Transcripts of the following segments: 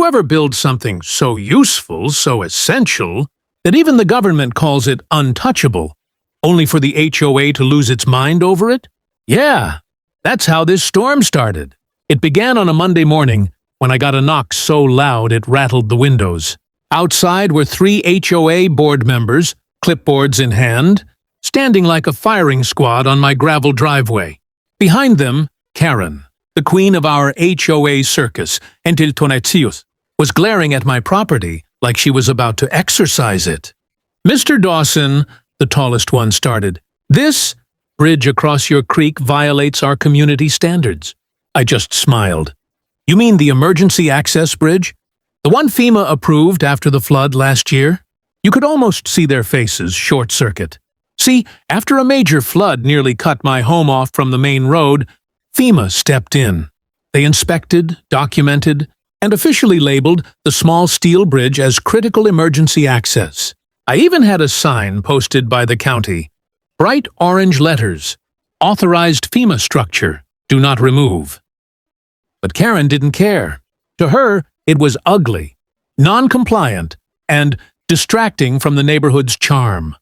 you ever build something so useful, so essential, that even the government calls it untouchable, only for the HOA to lose its mind over it? Yeah, that's how this storm started. It began on a Monday morning when I got a knock so loud it rattled the windows. Outside were 3 HOA board members, clipboards in hand, standing like a firing squad on my gravel driveway. Behind them, Karen, the queen of our HOA circus, EntitledPeople, was glaring at my property like she was about to exorcise it. "Mr. Dawson," the tallest one started, "this bridge across your creek violates our community standards." I just smiled. "You mean the emergency access bridge? The one FEMA approved after the flood last year?" You could almost see their faces short-circuit. See, after a major flood nearly cut my home off from the main road, FEMA stepped in. They inspected, documented, and officially labeled the small steel bridge as critical emergency access. I even had a sign posted by the county. Bright orange letters. Authorized FEMA structure. Do not remove. But Karen didn't care. To her, it was ugly, non-compliant, and distracting from the neighborhood's charm.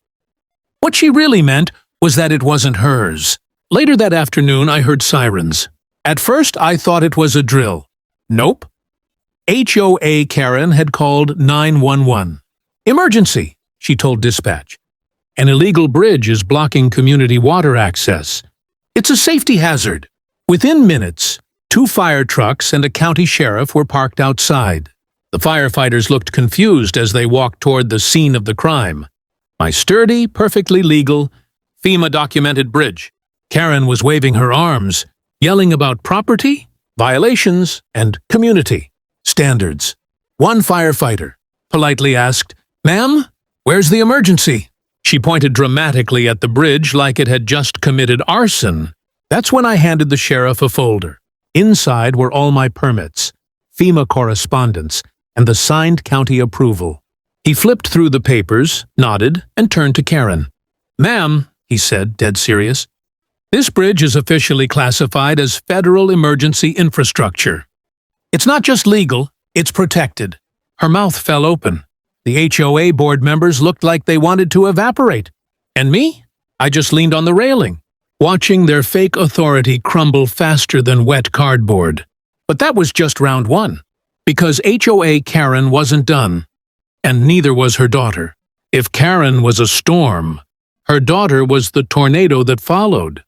What she really meant was that it wasn't hers. Later that afternoon, I heard sirens. At first, I thought it was a drill. Nope. HOA Karen had called 911. "Emergency," she told dispatch. "An illegal bridge is blocking community water access. It's a safety hazard." Within minutes, 2 fire trucks and a county sheriff were parked outside. The firefighters looked confused as they walked toward the scene of the crime. My sturdy, perfectly legal, FEMA-documented bridge. Karen was waving her arms, yelling about property, violations, and community standards. One firefighter politely asked, "Ma'am, where's the emergency?" She pointed dramatically at the bridge like it had just committed arson. That's when I handed the sheriff a folder. Inside were all my permits, FEMA correspondence, and the signed county approval. He flipped through the papers, nodded, and turned to Karen. "Ma'am," he said, dead serious, "this bridge is officially classified as federal emergency infrastructure. It's not just legal, it's protected." Her mouth fell open. The HOA board members looked like they wanted to evaporate. And me? I just leaned on the railing, watching their fake authority crumble faster than wet cardboard. But that was just round 1, because HOA Karen wasn't done, and neither was her daughter. If Karen was a storm, her daughter was the tornado that followed.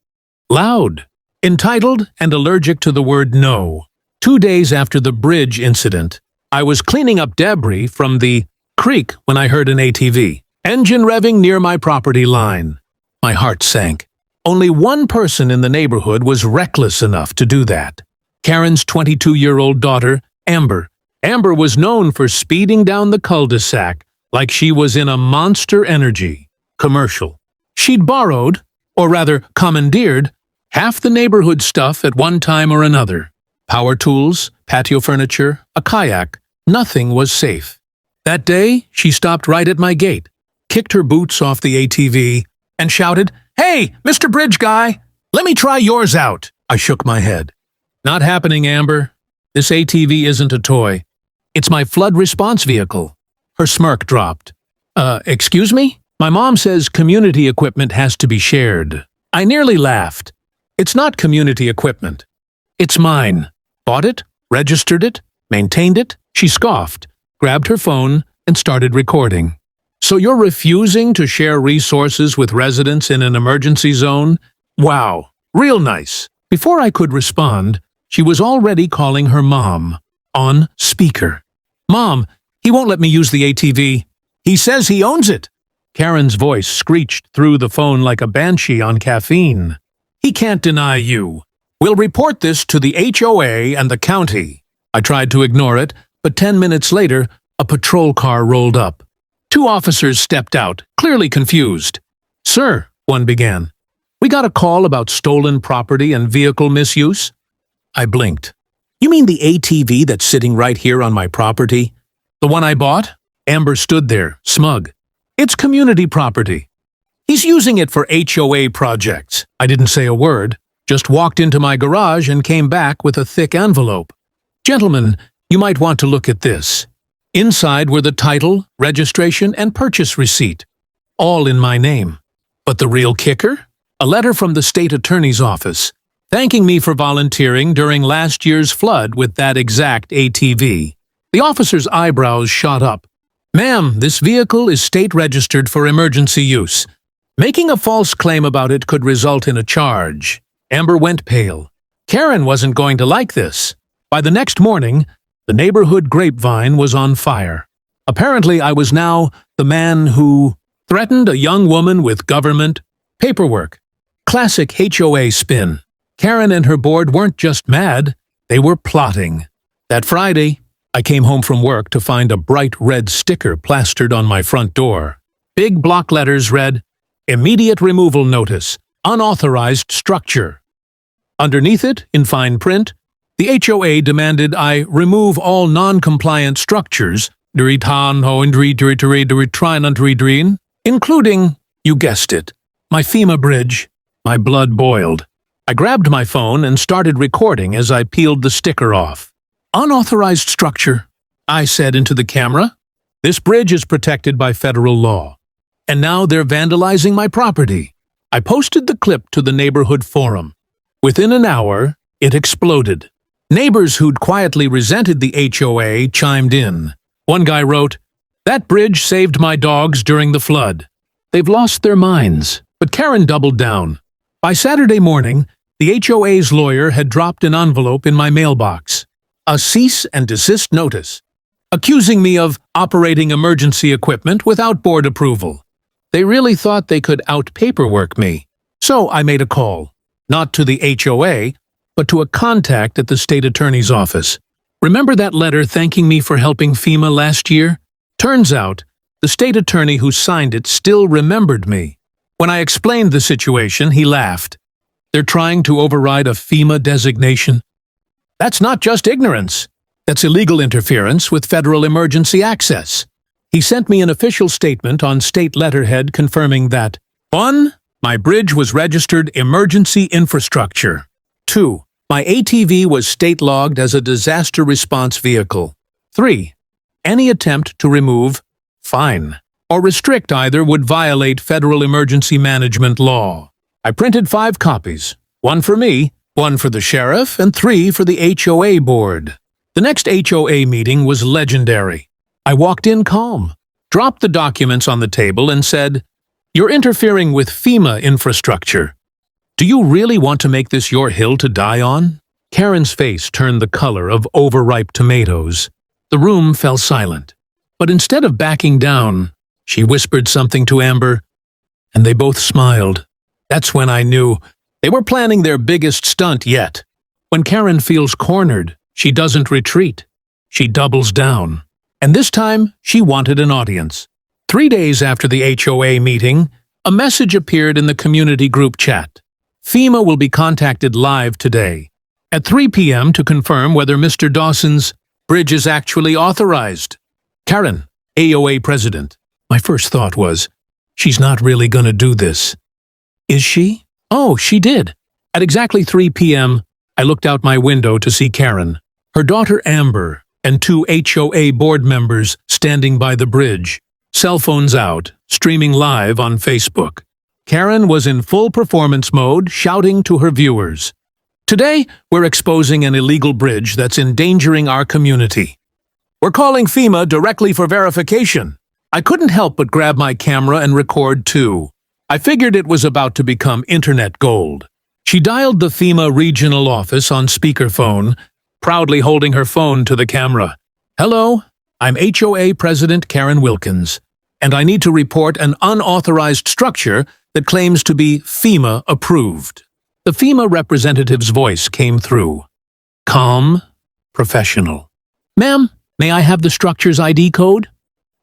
Loud, entitled, and allergic to the word no. 2 days after the bridge incident, I was cleaning up debris from the creek when I heard an ATV, engine revving near my property line. My heart sank. Only one person in the neighborhood was reckless enough to do that. Karen's 22-year-old daughter, Amber. Amber was known for speeding down the cul-de-sac like she was in a Monster Energy commercial. She'd borrowed, or rather commandeered, half the neighborhood stuff at one time or another. Power tools, patio furniture, a kayak. Nothing was safe. That day, she stopped right at my gate, kicked her boots off the ATV, and shouted, "Hey, Mr. Bridge Guy, let me try yours out." I shook my head. "Not happening, Amber. This ATV isn't a toy. It's my flood response vehicle." Her smirk dropped. Excuse me? My mom says community equipment has to be shared." I nearly laughed. "It's not community equipment. It's mine. Bought it, registered it, maintained it." She scoffed, grabbed her phone, and started recording. "So you're refusing to share resources with residents in an emergency zone? Wow, real nice." Before I could respond, she was already calling her mom, on speaker. "Mom, he won't let me use the ATV. He says he owns it." Karen's voice screeched through the phone like a banshee on caffeine. "He can't deny you. We'll report this to the HOA and the county." I tried to ignore it, but 10 minutes later, a patrol car rolled up. 2 officers stepped out, clearly confused. "Sir," one began, "we got a call about stolen property and vehicle misuse." I blinked. "You mean the ATV that's sitting right here on my property? The one I bought?" Amber stood there, smug. "It's community property. He's using it for HOA projects." I didn't say a word, just walked into my garage and came back with a thick envelope. "Gentlemen, You might want to look at this. Inside were the title, registration, and purchase receipt, all in my name. But the real kicker? A letter from the state attorney's office, thanking me for volunteering during last year's flood with that exact ATV. The officer's eyebrows shot up. "Ma'am, this vehicle is state-registered for emergency use. Making a false claim about it could result in a charge." Amber went pale. Karen wasn't going to like this. By the next morning, the neighborhood grapevine was on fire. Apparently, I was now the man who threatened a young woman with government paperwork. Classic HOA spin. Karen and her board weren't just mad, they were plotting. That Friday, I came home from work to find a bright red sticker plastered on my front door. Big block letters read, "Immediate removal notice, unauthorized structure." Underneath it, in fine print, the HOA demanded I remove all non-compliant structures, including, you guessed it, my FEMA bridge. My blood boiled. I grabbed my phone and started recording as I peeled the sticker off. "Unauthorized structure," I said into the camera. "This bridge is protected by federal law. And now they're vandalizing my property." I posted the clip to the neighborhood forum. Within an hour, it exploded. Neighbors who'd quietly resented the HOA chimed in. One guy wrote, "That bridge saved my dogs during the flood." They've lost their minds. But Karen doubled down. By Saturday morning, the HOA's lawyer had dropped an envelope in my mailbox. A cease and desist notice, accusing me of operating emergency equipment without board approval. They really thought they could out-paperwork me. So I made a call, not to the HOA, but to a contact at the state attorney's office. "Remember that letter thanking me for helping FEMA last year?" Turns out, the state attorney who signed it still remembered me. When I explained the situation, he laughed. "They're trying to override a FEMA designation. That's not just ignorance. That's illegal interference with federal emergency access." He sent me an official statement on state letterhead confirming that 1. My bridge was registered emergency infrastructure. 2. My ATV was state-logged as a disaster response vehicle. 3. Any attempt to remove, fine, or restrict either would violate federal emergency management law. I printed 5 copies, 1 for me, 1 for the sheriff, and 3 for the HOA board. The next HOA meeting was legendary. I walked in calm, dropped the documents on the table, and said, "You're interfering with FEMA infrastructure. Do you really want to make this your hill to die on?" Karen's face turned the color of overripe tomatoes. The room fell silent. But instead of backing down, she whispered something to Amber, and they both smiled. That's when I knew they were planning their biggest stunt yet. When Karen feels cornered, she doesn't retreat. She doubles down. And this time, she wanted an audience. 3 days after the HOA meeting, a message appeared in the community group chat. FEMA will be contacted live today, at 3 p.m. to confirm whether Mr. Dawson's bridge is actually authorized. Karen, AOA president. My first thought was, she's not really gonna do this. Is she? Oh, she did. At exactly 3 p.m., I looked out my window to see Karen, her daughter Amber, and 2 HOA board members standing by the bridge, cell phones out, streaming live on Facebook. Karen was in full performance mode, shouting to her viewers. Today, we're exposing an illegal bridge that's endangering our community. We're calling FEMA directly for verification. I couldn't help but grab my camera and record too. I figured it was about to become internet gold. She dialed the FEMA regional office on speakerphone, proudly holding her phone to the camera. "Hello, I'm HOA President Karen Wilkins, and I need to report an unauthorized structure that claims to be FEMA approved." The FEMA representative's voice came through. Calm, professional. "Ma'am, may I have the structure's ID code?"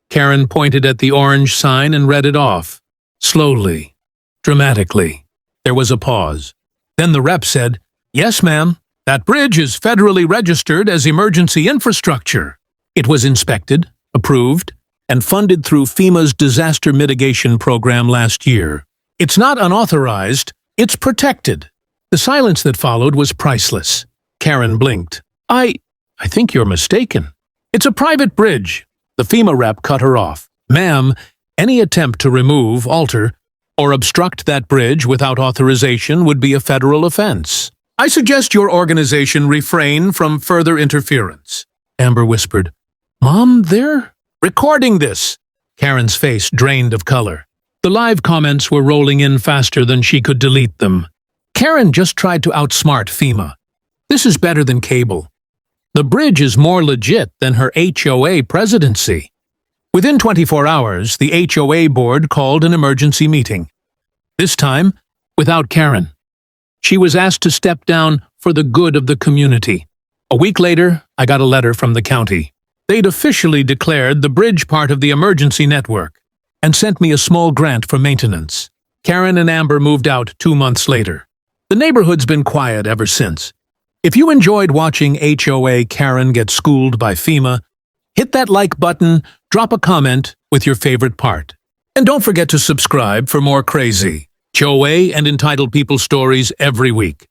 Karen pointed at the orange sign and read it off. Slowly, dramatically. There was a pause. Then the rep said, "Yes, ma'am. That bridge is federally registered as emergency infrastructure." It was inspected, approved, and funded through FEMA's disaster mitigation program last year. It's not unauthorized, it's protected. The silence that followed was priceless. Karen blinked. I think you're mistaken. It's a private bridge. The FEMA rep cut her off. Ma'am, any attempt to remove, alter, or obstruct that bridge without authorization would be a federal offense. I suggest your organization refrain from further interference. Amber whispered. Mom, they're recording this. Karen's face drained of color. The live comments were rolling in faster than she could delete them. Karen just tried to outsmart FEMA. This is better than cable. The bridge is more legit than her HOA presidency. Within 24 hours, the HOA board called an emergency meeting. This time, without Karen. She was asked to step down for the good of the community. A week later, I got a letter from the county. They'd officially declared the bridge part of the emergency network and sent me a small grant for maintenance. Karen and Amber moved out 2 months later. The neighborhood's been quiet ever since. If you enjoyed watching HOA Karen get schooled by FEMA, hit that like button, drop a comment with your favorite part. And don't forget to subscribe for more crazy HOA and Entitled People stories every week.